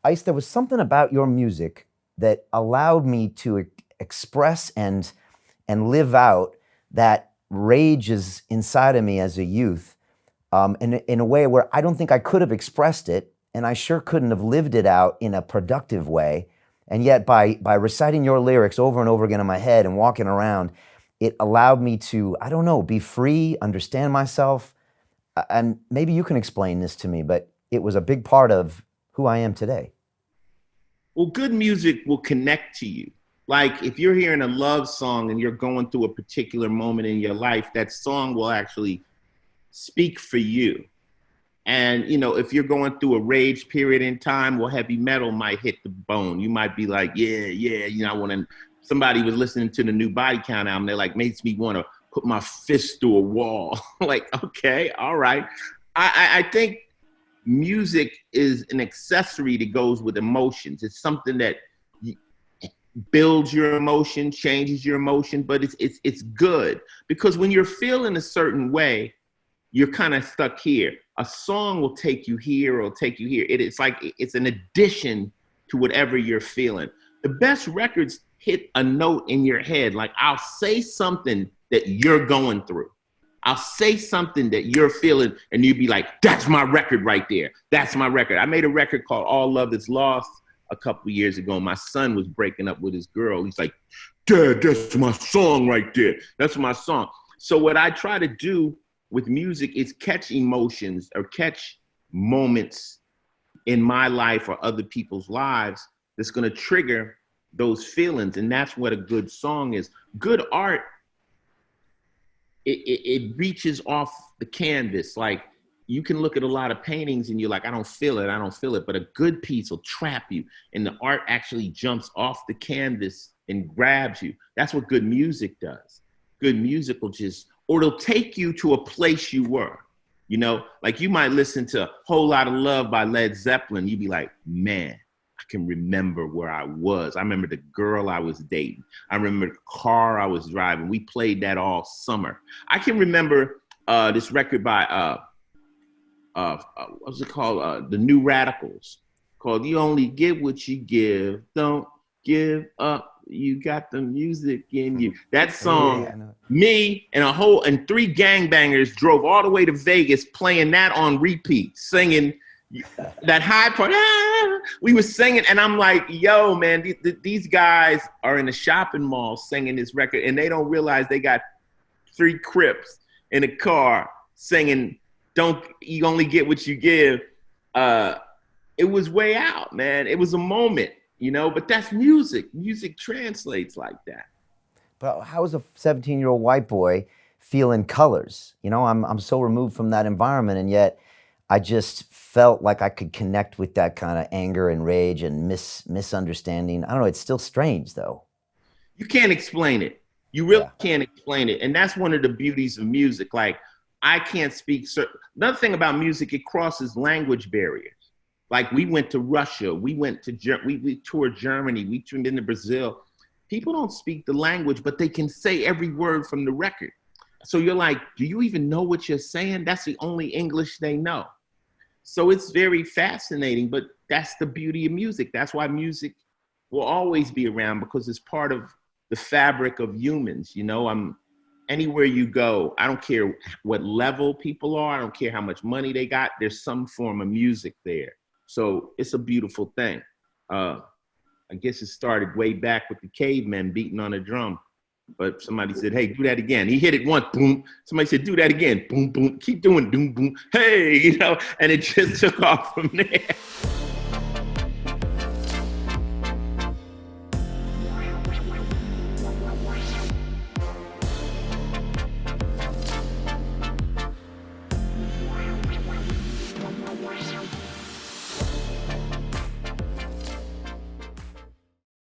Ice, there was something about your music that allowed me to express and live out that rage is inside of me as a youth, in a way where I don't think I could have expressed it, and I sure couldn't have lived it out in a productive way. And yet, by reciting your lyrics over and over again in my head and walking around, it allowed me to, I don't know, be free, understand myself. And maybe you can explain this to me, but it was a big part of who I am today. Well, good music will connect to you. Like if you're hearing a love song and you're going through a particular moment in your life, that song will actually speak for you. And, you know, if you're going through a rage period in time, well, heavy metal might hit the bone. You might be like, yeah, you know, when somebody was listening to the new Body Count album, they're like, makes me want to put my fist through a wall. Like, okay, all right. I think music is an accessory that goes with emotions. It's something that builds your emotion, changes your emotion, but it's good because when you're feeling a certain way, you're kind of stuck here. A song will take you here or take you here. It's like it's an addition to whatever you're feeling. The best records hit a note in your head. Like I'll say something that you're going through. I'll say something that you're feeling and you'd be like, that's my record right there. That's my record. I made a record called All Love Is Lost a couple of years ago. My son was breaking up with his girl. He's like, Dad, that's my song right there. That's my song. So what I try to do with music is catch emotions or catch moments in my life or other people's lives that's going to trigger those feelings. And that's what a good song is. Good art, it reaches off the canvas. Like you can look at a lot of paintings and you're like, I don't feel it. But a good piece will trap you. And the art actually jumps off the canvas and grabs you. That's what good music does. Good music will just, or it'll take you to a place you were, you know, like you might listen to a Whole Lot of Love by Led Zeppelin. You'd be like, man, I can remember where I was. I remember the girl I was dating. I remember the car I was driving. We played that all summer. I can remember this record by, what's it called? The New Radicals called You Only Get What You Give. Don't give up. You got the music in you. That song, me and 3 gangbangers drove all the way to Vegas playing that on repeat, singing that high part. We were singing, and I'm like, yo, man, these guys are in a shopping mall singing this record, and they don't realize they got 3 Crips in a car singing, don't you only get what you give. It was way out, man. It was a moment. You know, but that's music. Music translates like that. But how is a 17-year-old white boy feeling colors? You know, I'm so removed from that environment, and yet I just felt like I could connect with that kind of anger and rage and misunderstanding. I don't know. It's still strange, though. You can't explain it. You really can't explain it, and that's one of the beauties of music. Like I can't speak. Another thing about music, it crosses language barriers. Like we went to Russia, we went to we toured Germany, we tuned into Brazil. People don't speak the language, but they can say every word from the record. So you're like, do you even know what you're saying? That's the only English they know. So it's very fascinating, but that's the beauty of music. That's why music will always be around because it's part of the fabric of humans. You know, anywhere you go, I don't care what level people are. I don't care how much money they got. There's some form of music there. So it's a beautiful thing. I guess it started way back with the cavemen beating on a drum. But somebody said, hey, do that again. He hit it once, boom. Somebody said, do that again, boom, boom. Keep doing, boom, boom. Hey, you know, and it just took off from there.